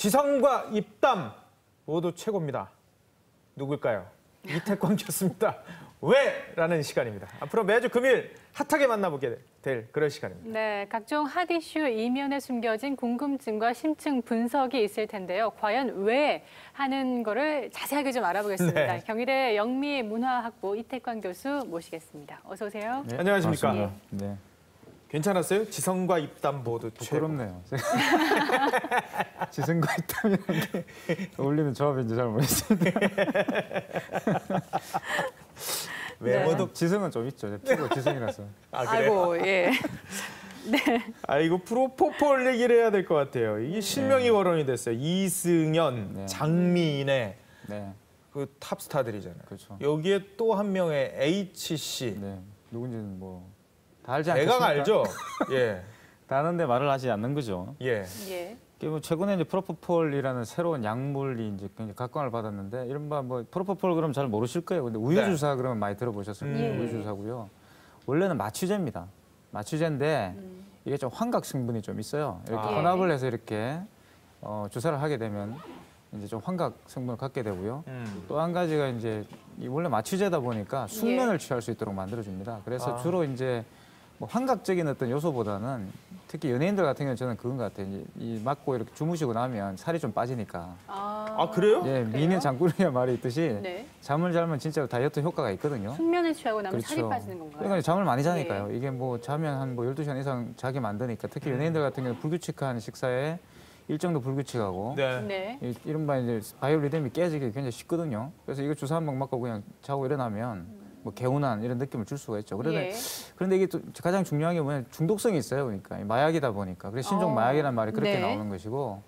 지성과 입담 모두 최고입니다. 누굴까요? 이태광 교수입니다. 왜? 라는 시간입니다. 앞으로 매주 금요일 핫하게 만나보게 될 그런 시간입니다. 네, 각종 핫 이슈 이면에 숨겨진 궁금증과 심층 분석이 있을 텐데요. 과연 왜 하는 거를 자세하게 좀 알아보겠습니다. 네. 경희대 영미문화학부 이태광 교수 모시겠습니다. 어서 오세요. 네, 안녕하십니까? 반갑습니다. 네. 괜찮았어요? 지성과 입담 모두 최고. 부끄럽네요. 지성과 입담이라는 게 어울리는 조합인지 잘 모르겠습니다. 외모도 지성은 좀 있죠. 피부 지성이라서. 아, 그래요? 아이고, 예. 네. 아, 이거 프로포폴 얘기를 해야 될 것 같아요. 이게 실명이 거론이 됐어요. 이승연, 네. 장미인의 네. 그 탑스타들이잖아요. 그렇죠. 여기에 또 한 명의 H씨. 네. 누군지는 뭐 다 알지 대강 않겠습니까? 알죠? 예. 다 아는데 말을 하지 않는 거죠. 예. 예. 이게 뭐 최근에 이제 프로포폴이라는 새로운 약물이 이제 굉장히 각광을 받았는데 이른바 뭐 프로포폴 그러면 잘 모르실 거예요. 근데 우유 주사 그러면 많이 들어보셨을 거예요. 우유 주사고요. 원래는 마취제입니다. 마취제인데 이게 좀 환각 성분이 좀 있어요. 이렇게 아. 혼합을 해서 이렇게 주사를 하게 되면 이제 좀 환각 성분을 갖게 되고요. 또 한 가지가 이제 원래 마취제다 보니까 숙면을 취할 수 있도록 만들어줍니다. 그래서 아. 주로 이제 뭐 환각적인 어떤 요소보다는 특히 연예인들 같은 경우는 저는 그건 것 같아요. 이제 이 맞고 이렇게 주무시고 나면 살이 좀 빠지니까. 아, 그래요? 예, 미는 장구리의 말이 있듯이 네. 잠을 자면 진짜로 다이어트 효과가 있거든요. 숙면을 취하고 나면 살이 그렇죠. 빠지는 건가요? 그러니까 잠을 많이 자니까요. 이게 뭐 자면 한 뭐 12시간 이상 자게 만드니까 특히 연예인들 같은 경우는 불규칙한 식사에 일정도 불규칙하고 네. 네. 이른바 이제 바이오 리듬이 깨지기 굉장히 쉽거든요. 그래서 이거 주사 한 방 맞고 그냥 자고 일어나면 뭐 개운한 이런 느낌을 줄 수가 있죠. 예. 그런데 이게 또 가장 중요한 게 뭐냐면 중독성이 있어요. 그러니까 마약이다 보니까. 그래서 신종 마약이라는 말이 그렇게 네. 나오는 것이고.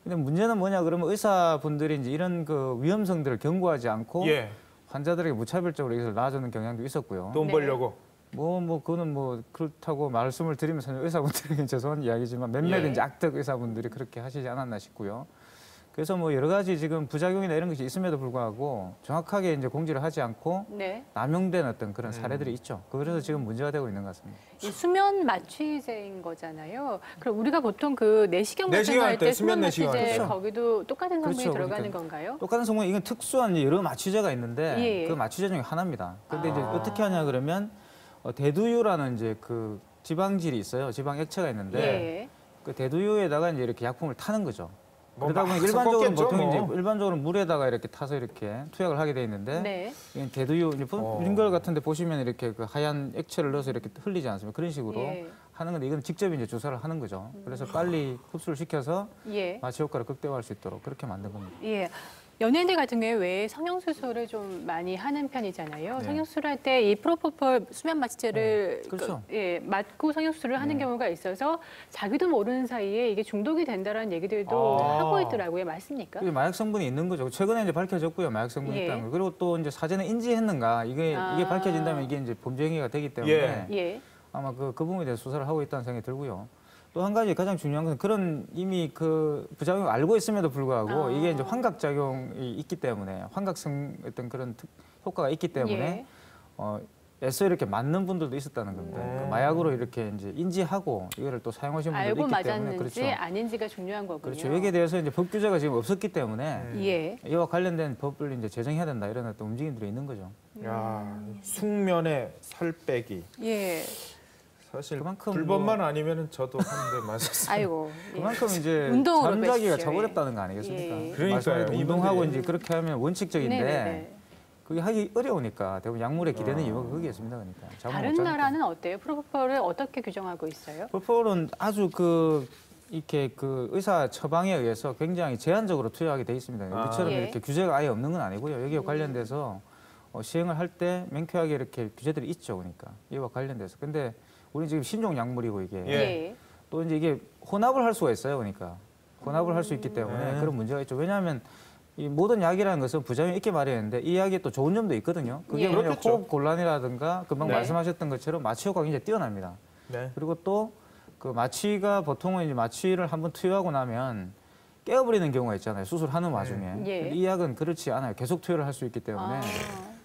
근데 문제는 뭐냐 그러면 의사분들이 이제 이런 그 위험성들을 경고하지 않고 예. 환자들에게 무차별적으로 이것을 놔주는 경향도 있었고요. 돈 네. 벌려고. 그거는 뭐 그렇다고 말씀을 드리면서 의사분들에게 죄송한 이야기지만 몇몇 예. 이제 악덕 의사분들이 그렇게 하시지 않았나 싶고요. 그래서 뭐 여러 가지 지금 부작용이나 이런 것이 있음에도 불구하고 정확하게 이제 공지를 하지 않고 네. 남용된 어떤 그런 사례들이 있죠. 그래서 지금 문제가 되고 있는 것 같습니다. 이 수면 마취제인 거잖아요. 그럼 우리가 보통 그 내시경 같은 내시경 거 할 할 때 때 수면 수면 내시경 마취제 할 때. 거기도 똑같은 성분이 그렇죠. 들어가는 그러니까 건가요? 똑같은 성분, 이건 특수한 이제 여러 마취제가 있는데 예. 그 마취제 중에 하나입니다. 근데 이제 아. 어떻게 하냐 그러면 대두유라는 이제 그 지방질이 있어요. 지방 액체가 있는데 예. 그 대두유에다가 이제 이렇게 약품을 타는 거죠. 뭐 그러다 보니 막 일반적으로 섞었겠죠, 보통 뭐. 이제 일반적으로 물에다가 이렇게 타서 이렇게 투약을 하게 돼 있는데 네. 이건 대두유 이제 빙걸 같은데 보시면 이렇게 그 하얀 액체를 넣어서 이렇게 흘리지 않습니까? 그런 식으로 예. 하는 건데 이건 직접 이제 주사를 하는 거죠. 그래서 빨리 흡수를 시켜서 예. 마취 효과를 극대화할 수 있도록 그렇게 만든 겁니다. 예. 연예인들 같은 경우에 왜 성형수술을 좀 많이 하는 편이잖아요. 네. 성형수술 할 때 이 프로포폴 수면 마취제를 그렇죠. 맞고 성형수술을 하는 경우가 있어서 자기도 모르는 사이에 이게 중독이 된다라는 얘기들도 아. 하고 있더라고요. 맞습니까? 이게 마약 성분이 있는 거죠. 최근에 이제 밝혀졌고요. 마약 성분이 예. 있다는 거. 그리고 또 이제 사전에 인지했는가 이게 밝혀진다면 이게 이제 범죄 행위가 되기 때문에 예. 아마 그 부분에 대해서 수사를 하고 있다는 생각이 들고요. 또 한 가지 가장 중요한 것은 그런 이미 그 부작용을 알고 있음에도 불구하고 이게 이제 환각작용이 있기 때문에 환각성 어떤 그런 효과가 있기 때문에 애써 이렇게 맞는 분들도 있었다는 겁니다. 그 마약으로 이렇게 이제 인지하고 이거를 또 사용하시는 분들도 알고 있기 때문에 맞았는지 그렇죠. 아닌지가 중요한 거군요. 그렇죠. 여기에 대해서 이제 법 규제가 지금 없었기 때문에 예. 이와 관련된 법을 이제 제정해야 된다 이런 어떤 움직임들이 있는 거죠. 야, 숙면에 살 빼기. 예. 사실 그만큼 불법만 아니면은 저도 한 대 맞았어요. 아이고. 예. 그만큼 이제 운동으로 잠자기가 빼십시오. 차버렸다는 거 아니겠습니까? 예. 그러니까요. 말씀하신 운동하고 이분들이- 이제 그렇게 하면 원칙적인데 네네네. 그게 하기 어려우니까 대부분 약물에 기대는 이유가 그게 있습니다. 그러니까 잠을 못 다른 자니까. 나라는 어때요? 프로포폴을 어떻게 규정하고 있어요? 프로폴은 아주 이렇게 그 의사 처방에 의해서 굉장히 제한적으로 투여하게 돼 있습니다. 우리처럼 예. 이렇게 규제가 아예 없는 건 아니고요. 여기에 관련돼서 시행을 할 때 명쾌하게 이렇게 규제들이 있죠. 그러니까 이와 관련돼서. 근데 우리 지금 신종 약물이고 이게 예. 또 이제 이게 혼합을 할 수가 있어요. 그러니까 혼합을 할 수 있기 때문에 그런 문제가 있죠. 왜냐하면 이 모든 약이라는 것은 부작용이 있게 마련인데 이 약이 또 좋은 점도 있거든요. 그게 예. 뭐냐면 그렇겠죠. 호흡 곤란이라든가 금방 네. 말씀하셨던 것처럼 마취 효과가 굉장히 뛰어납니다. 네. 그리고 또 그 마취가 보통은 이제 마취를 한번 투여하고 나면 깨어버리는 경우가 있잖아요. 수술하는 와중에. 예. 근데 이 약은 그렇지 않아요. 계속 투여를 할 수 있기 때문에 아.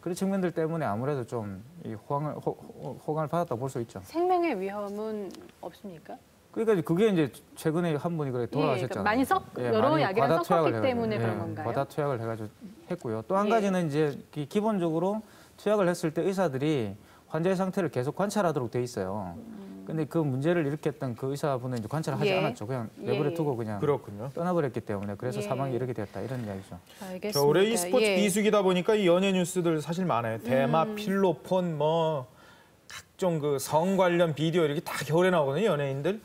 그런 측면들 때문에 아무래도 좀 이 호강을 받았다고 볼 수 있죠. 생명의 위험은 없습니까? 그러니까 그게 이제 최근에 한 분이 그래 돌아가셨잖아요. 많이 여러 많이 약이랑 과다 섞었기 투약을 때문에 해가지고, 그런 건가요? 과다 투약을 해가지고 했고요. 또 한 예. 가지는 이제 기본적으로 투약을 했을 때 의사들이 환자의 상태를 계속 관찰하도록 돼 있어요. 근데 그 문제를 일으켰던 그 의사분은 이제 관찰을 하지 예. 않았죠. 그냥 내버려 두고 그냥 그렇군요. 떠나버렸기 때문에 그래서 예. 사망이 이렇게 되었다 이런 이야기죠. 알겠습니다. 겨울에 이 스포츠 예. 비수기다 보니까 이 연예 뉴스들 사실 많아요. 대마, 필로폰, 뭐 각종 그 성 관련 비디오 이렇게 다 겨울에 나오거든요, 연예인들.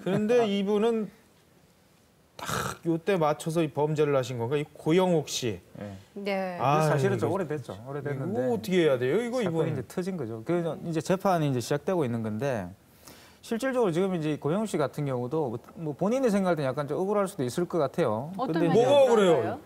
그런데 이분은 딱 요때 맞춰서 이 범죄를 하신 건가? 이 고영욱 씨. 예. 네. 아, 사실은 이거- 좀 오래됐죠. 오래됐는데 이거 어떻게 해야 돼요? 이거 사건이 이분. 이제 터진 거죠. 그래서 이제 재판이 이제 시작되고 있는 건데 실질적으로 지금 이제 고영욱 씨 같은 경우도 뭐 본인이 생각할 때 약간 좀 억울할 수도 있을 것 같아요. 어떤 근데 면이 이제 뭐가 억울해요? 억울한가요?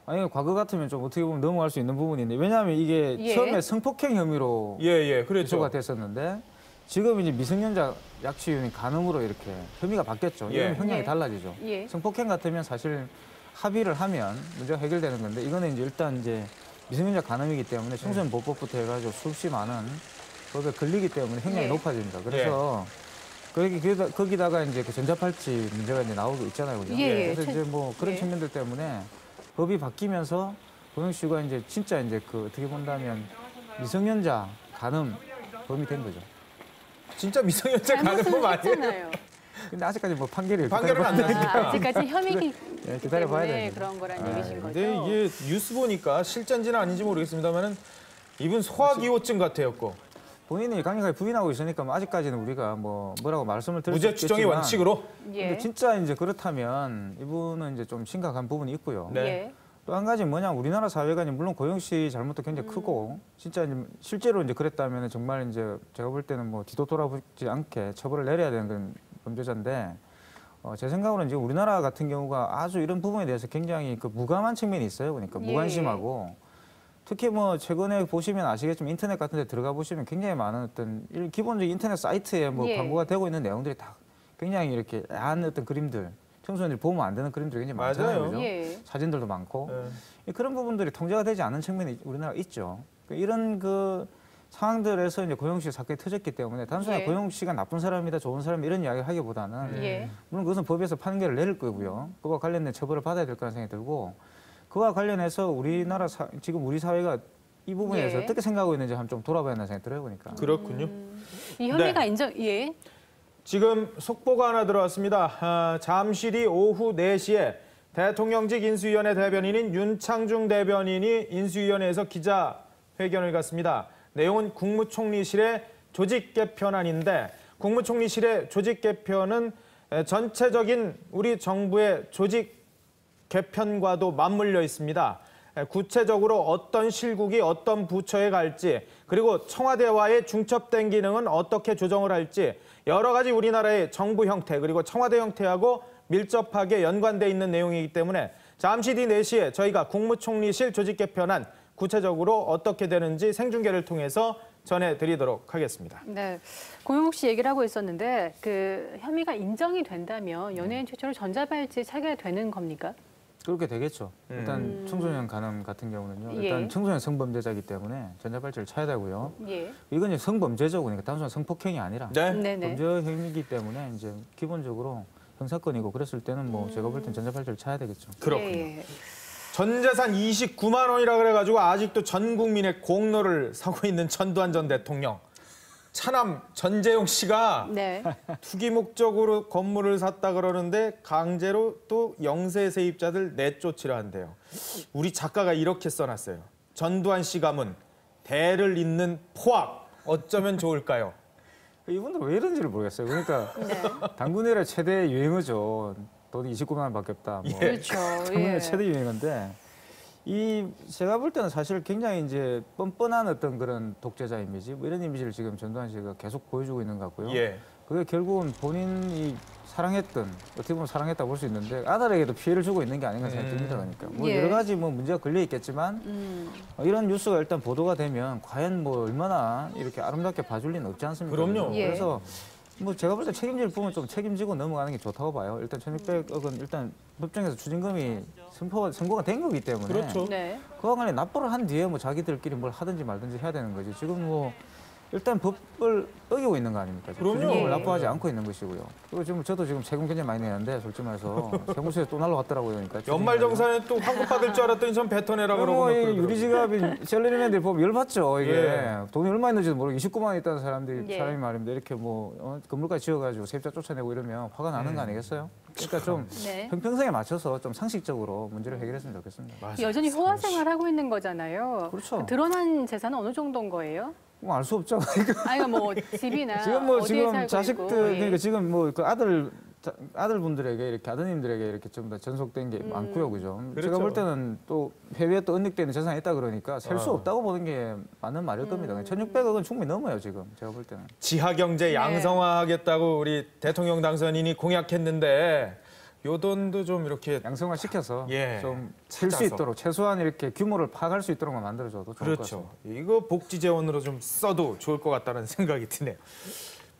아니 과거 같으면 좀 어떻게 보면 넘어갈 수 있는 부분인데 왜냐하면 이게 예. 처음에 성폭행 혐의로 예, 기소가 그렇죠. 됐었는데 지금 이제 미성년자 약취 간음으로 이렇게 혐의가 바뀌었죠. 예. 이러면 형량이 예. 달라지죠. 예. 성폭행 같으면 사실 합의를 하면 문제가 해결되는 건데 이거는 이제 일단 이제 미성년자 간음이기 때문에 청소년 보호법부터 해가지고 수없이 많은 법에 걸리기 때문에 형량이 예. 높아집니다. 그래서 거기다가 이제 그 전자팔찌 문제가 이제 나오고 있잖아요, 그죠? 예, 그래서 이제 뭐 그런 예. 측면들 때문에 법이 바뀌면서 고영 씨가 이제 진짜 이제 그 어떻게 본다면 미성년자 간음 범이 된 거죠. 진짜 미성년자 가는 거 잘못은 아니에요? 했잖아요. 근데 아직까지 뭐 판결이 판결은 안 났으니까. 아직까지 혐의기 예, 기다려봐야 때문에 되는데. 그런 거란 아, 얘기신 거죠. 근데 이게 뉴스 보니까 실제인지는 아닌지 모르겠습니다만은 이분 소화기호증 같아요, 꼭. 본인이 강력하게 부인하고 있으니까 뭐 아직까지는 우리가 뭐 뭐라고 말씀을 드릴 수 무죄 추정의 없겠지만 원칙으로. 예. 근데 진짜 이제 그렇다면 이분은 이제 좀 심각한 부분이 있고요. 네. 예. 또 한 가지 뭐냐 우리나라 사회가 이제 물론 고영 씨 잘못도 굉장히 크고 진짜 이제 실제로 이제 그랬다면 정말 이제 제가 볼 때는 뭐 뒤도 돌아보지 않게 처벌을 내려야 되는 그런 범죄자인데 제 생각으로는 지금 우리나라 같은 경우가 아주 이런 부분에 대해서 굉장히 그 무감한 측면이 있어요. 그러니까 예. 무관심하고 특히 뭐 최근에 보시면 아시겠지만 인터넷 같은 데 들어가 보시면 굉장히 많은 어떤 기본적인 인터넷 사이트에 뭐 예. 광고가 되고 있는 내용들이 다 굉장히 이렇게 야한 어떤 그림들 청소년들이 보면 안 되는 그림들이 굉장히 많잖아요. 맞아요. 그죠? 예. 사진들도 많고 예. 그런 부분들이 통제가 되지 않은 측면이 우리나라가 있죠. 이런 그 상황들에서 이제 고영 씨 사건이 터졌기 때문에 단순히 예. 고영 씨가 나쁜 사람이다, 좋은 사람 이런 이야기를 하기보다는 예. 물론 그것은 법에서 판결을 내릴 거고요. 그와 관련된 처벌을 받아야 될 거라는 생각이 들고 그와 관련해서 우리나라 지금 우리 사회가 이 부분에 대해서 예. 어떻게 생각하고 있는지 한번 좀 돌아봐야 한다는 생각이 들어요, 보니까. 그렇군요. 이 혐의가 네. 예. 지금 속보가 하나 들어왔습니다. 잠시 뒤 오후 4시에 대통령직 인수위원회 대변인인 윤창중 대변인이 인수위원회에서 기자회견을 갖습니다. 내용은 국무총리실의 조직 개편안인데 국무총리실의 조직 개편은 전체적인 우리 정부의 조직 개편과도 맞물려 있습니다. 구체적으로 어떤 실국이 어떤 부처에 갈지 그리고 청와대와의 중첩된 기능은 어떻게 조정을 할지 여러 가지 우리나라의 정부 형태 그리고 청와대 형태하고 밀접하게 연관돼 있는 내용이기 때문에 잠시 뒤 4시에 저희가 국무총리실 조직 개편안 구체적으로 어떻게 되는지 생중계를 통해서 전해드리도록 하겠습니다. 네. 고영욱 씨 얘기를 하고 있었는데 그 혐의가 인정이 된다면 연예인 최초로 전자발찌 차게 되는 겁니까? 그렇게 되겠죠. 일단 청소년 간음 같은 경우는요. 예. 일단 청소년 성범죄자이기 때문에 전자발찌를 차야 되고요. 예. 이건 이제 성범죄죠. 그러니까 단순한 성폭행이 아니라 네. 네네. 범죄 행위이기 때문에 이제 기본적으로 형사건이고 그랬을 때는 뭐 제가 볼 땐 전자발찌를 차야 되겠죠. 그렇군요. 예. 전 재산 29만 원이라 그래가지고 아직도 전 국민의 공로를 사고 있는 전두환 전 대통령. 차남 전재용 씨가 네. 투기 목적으로 건물을 샀다 그러는데 강제로 또 영세 세입자들 내쫓으려 한대요. 우리 작가가 이렇게 써놨어요. 전두환 씨 가문 대를 잇는 포악 어쩌면 좋을까요? 이분들 왜 이런지를 모르겠어요. 그러니까 네. 당군 이래 최대 유행어죠. 돈이 29만 원밖에 없다. 뭐. 그렇죠. 당군의 예. 최대 유행어인데 제가 볼 때는 사실 굉장히 이제 뻔뻔한 어떤 그런 독재자 이미지 뭐 이런 이미지를 지금 전두환 씨가 계속 보여주고 있는 것 같고요. 예. 그게 결국은 본인이 사랑했던 어떻게 보면 사랑했다 볼 수 있는데 아들에게도 피해를 주고 있는 게 아닌가 생각이 듭니다. 그러니까 뭐 예. 여러 가지 뭐 문제가 걸려 있겠지만 이런 뉴스가 일단 보도가 되면 과연 뭐 얼마나 이렇게 아름답게 봐줄 리는 없지 않습니까? 그럼요. 예. 그래서 뭐 제가 볼 때 책임질 부분 좀 책임지고 넘어가는 게 좋다고 봐요. 일단 1,600억은 일단 법정에서 추징금이 선고가 된 거기 때문에 그렇죠. 네. 그와 관련 납부를 한 뒤에 뭐 자기들끼리 뭘 하든지 말든지 해야 되는 거지. 지금 뭐 일단 법을 어기고 있는 거 아닙니까? 그럼요. 세금을 예. 납부하지 않고 있는 것이고요. 그리고 지금 저도 지금 세금 굉장히 많이 내는데 솔직히 말해서 세무서에 또 날라왔더라고요. 그러니까 연말정산에 또 환급 받을 줄 알았더니 전 뱉어내라 그러고 뭐 막 이 그러더라고요. 유리지갑이 셀러리맨들 보면 열받죠. 이게 예. 돈이 얼마 있는지도 모르고 29만 원 있다는 예. 사람이 말입니다. 이렇게 뭐 건물까지 지어가지고 세입자 쫓아내고 이러면 화가 나는 거 아니겠어요? 그러니까 좀 네. 형평성에 맞춰서 좀 상식적으로 문제를 해결했으면 좋겠습니다. 맞아. 여전히 호화 생활하고 있는 거잖아요. 그렇죠. 드러난 재산은 어느 정도인 거예요? 뭐 알 수 없죠. 아니, 그러니까 뭐 집이나 지금 뭐 어디에 지금 살고 자식들 있고, 예. 그러니까 지금 뭐 그 아들분들에게 이렇게 아드님들에게 이렇게 좀 다 전속된 게 많고요, 그죠? 그렇죠. 제가 볼 때는 또 해외에 또 은닉되는 재산이 있다 그러니까 셀 수 어. 없다고 보는 게 맞는 말일 겁니다. 1,600억은 충분히 넘어요 지금 제가 볼 때는. 지하경제 양성화하겠다고 우리 대통령 당선인이 공약했는데 요 돈도 좀 이렇게 양성화 시켜서 예, 좀 칠 수 찾아서. 있도록 최소한 이렇게 규모를 파악할 수 있도록만 만들어줘도 좋을 것 그렇죠. 같습니다. 이거 복지 재원으로 좀 써도 좋을 것 같다는 생각이 드네요.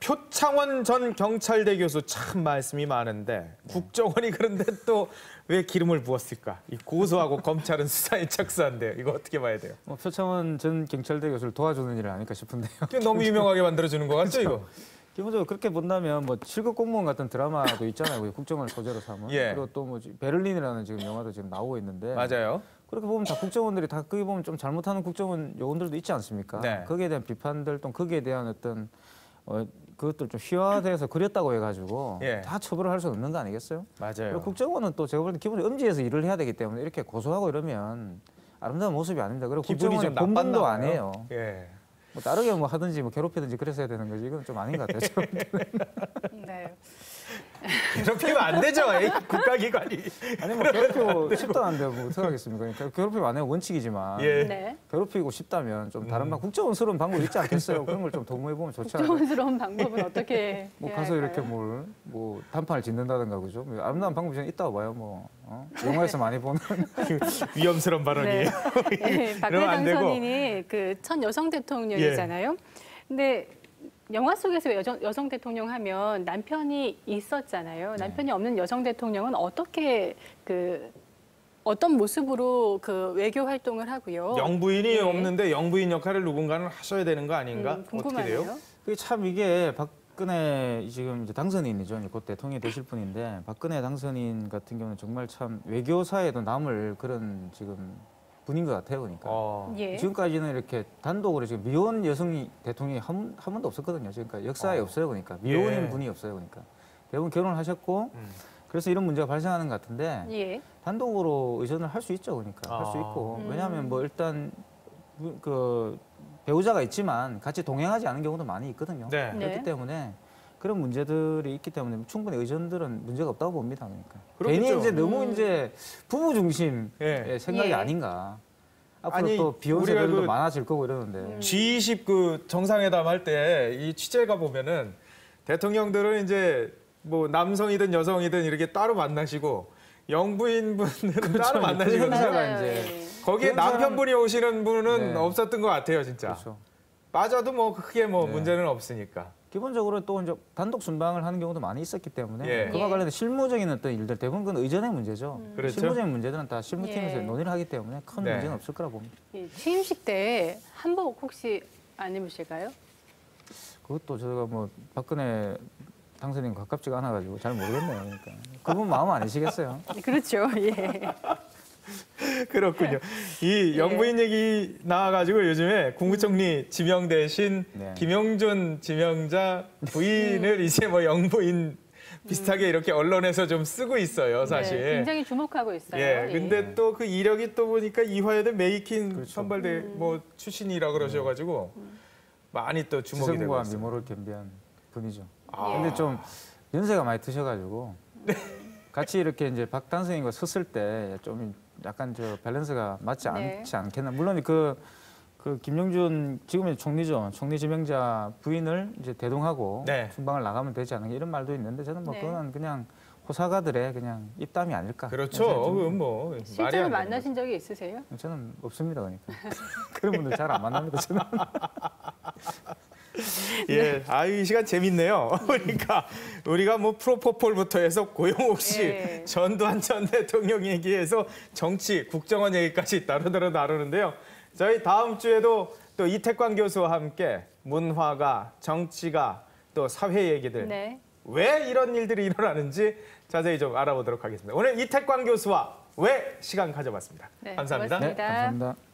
표창원 전 경찰대 교수 참 말씀이 많은데 국정원이 그런데 또 왜 기름을 부었을까? 이 고소하고 검찰은 수사에 착수한대요. 이거 어떻게 봐야 돼요? 뭐 표창원 전 경찰대 교수를 도와주는 일은 아닐까 싶은데요. 이게 너무 유명하게 만들어주는 것 같죠, 이거? 기본적으로 그렇게 본다면 뭐 7급 공무원 같은 드라마도 있잖아요. 국정원을 소재로 삼은. 예. 그리고 또 뭐 베를린이라는 지금 영화도 지금 나오고 있는데. 맞아요. 그렇게 보면 다 국정원들이 다 거기 보면 좀 잘못하는 국정원 요원들도 있지 않습니까? 네. 거기에 대한 비판들 또 거기에 대한 어떤 그것들 좀 희화돼서 그렸다고 해가지고 예. 다 처벌을 할 수 없는 거 아니겠어요? 맞아요. 그리고 국정원은 또 제가 볼 때 기본적으로 음지에서 일을 해야 되기 때문에 이렇게 고소하고 이러면 아름다운 모습이 아닙니다. 그리고 기분이 좀 국정원의 본분도 나빴나 안 해요. 봐요. 예. 뭐 다르게 뭐 하든지 뭐 괴롭히든지 그랬어야 되는 거지. 이건 좀 아닌 것 같아요. 네. 괴롭히면 안 되죠, 에이, 국가기관이. 아니 뭐 괴롭히고 싶다는데 뭐 어떡하겠습니까? 그러니까 괴롭히면 안 해요 원칙이지만 예. 네. 괴롭히고 싶다면 좀 다른 국정원스러운 방법이 있지 않겠어요? 그런 걸 좀 도모해 보면 좋지 않아요? 국정원스러운 방법은 어떻게 뭐 해야 가서 이렇게 할까요? 뭐 단판을 짓는다든가 그죠? 뭐 아름다운 방법이 저는 있다고 봐요. 뭐 영화에서 많이 보는 위험스러운 발언이에요. 네, 박근혜 이러면 안 되고. 당선인이 그 첫 여성 대통령이잖아요. 근데 영화 속에서 여성 대통령 하면 남편이 있었잖아요. 남편이 없는 여성 대통령은 어떻게 어떤 모습으로 그 외교 활동을 하고요. 영부인이 예. 없는데 영부인 역할을 누군가는 하셔야 되는 거 아닌가? 어떻게 궁금하네요. 돼요? 그게 참 이게 박근혜 지금 이제 당선인이죠. 이제 곧 대통령이 되실 분인데 박근혜 당선인 같은 경우는 정말 참 외교사에도 남을 그런 지금 분인 것 같아요. 그러니까. 예. 지금까지는 이렇게 단독으로 지금 미혼 여성이 대통령이 한 번도 없었거든요. 지금까지 역사에 없어요. 그러니까 미혼인 예. 분이 없어요. 그러니까 대부분 결혼을 하셨고 그래서 이런 문제가 발생하는 것 같은데 예. 단독으로 의전을 할 수 있죠. 그러니까 할 수 아. 있고 왜냐하면 뭐 일단 그 배우자가 있지만 같이 동행하지 않은 경우도 많이 있거든요. 네. 그렇기 네. 때문에 그런 문제들이 있기 때문에 충분히 의전들은 문제가 없다고 봅니다. 그러니까 그렇겠죠. 괜히 이제 너무 이제 부부 중심의 예. 생각이 예. 아닌가. 앞으로 아니, 또 우리가 비혼세들도 그 많아질 거고 이러는데. G20 그 정상회담 할 때 이 취재가 보면은 대통령들은 이제 뭐 남성이든 여성이든 이렇게 따로 만나시고 영부인분들은 따로 만나시고 그 행사가 맞아요. 이제 예. 거기에 그런 사람- 남편분이 오시는 분은 네. 없었던 것 같아요, 진짜. 그렇죠. 빠져도 뭐 크게 뭐 네. 문제는 없으니까. 기본적으로 또 이제 단독 순방을 하는 경우도 많이 있었기 때문에 예. 그와 예. 관련된 실무적인 어떤 일들 대부분 그건 의전의 문제죠. 그렇죠. 실무적인 문제들은 다 실무팀에서 예. 논의를 하기 때문에 큰 네. 문제는 없을 거라 봅니다. 예, 취임식 때 한복 혹시 안 입으실까요? 그것도 제가 뭐 박근혜 당선인 가깝지가 않아가지고 잘 모르겠네요. 그러니까 그분 마음 아니시겠어요? 그렇죠. 예. 그렇군요. 이 영부인 얘기 나와가지고 요즘에 국무총리 지명 대신 네. 김영준 지명자 부인을 이제 뭐 영부인 비슷하게 이렇게 언론에서 좀 쓰고 있어요, 사실. 네, 굉장히 주목하고 있어요. 예, 근데 또 그 이력이 또 보니까 이화여대 메이킹 그렇죠. 선발대 뭐 출신이라 그러셔가지고 많이 또 주목이 되고 지성과 있어요. 미모를 겸비한 분이죠. 아. 근데 좀 연세가 많이 드셔가지고 같이 이렇게 이제 박 당선인과 섰을 때 좀 약간 저 밸런스가 맞지 네. 않지 않겠나. 물론 그 김영준 지금의 총리죠. 총리 지명자 부인을 이제 대동하고 네. 순방을 나가면 되지 않은가 이런 말도 있는데 저는 뭐 네. 그건 그냥 호사가들의 그냥 입담이 아닐까. 그렇죠. 그래서 좀 그건 뭐 말이 실제로 안 되는 만나신 적이 있으세요? 저는 없습니다. 그러니까 그런 분들 잘 안 만납니다. 저는. 예, 아유 이 시간 재밌네요. 그러니까 우리가 뭐 프로포폴부터 해서 고용옥 씨, 예. 전두환 전 대통령 얘기해서 정치, 국정원 얘기까지 따로따로 다루는데요. 저희 다음 주에도 또 이태광 교수와 함께 문화가, 정치가, 또 사회 얘기들 네. 왜 이런 일들이 일어나는지 자세히 좀 알아보도록 하겠습니다. 오늘 이태광 교수와 왜 시간 가져봤습니다. 네, 감사합니다. 고맙습니다. 감사합니다.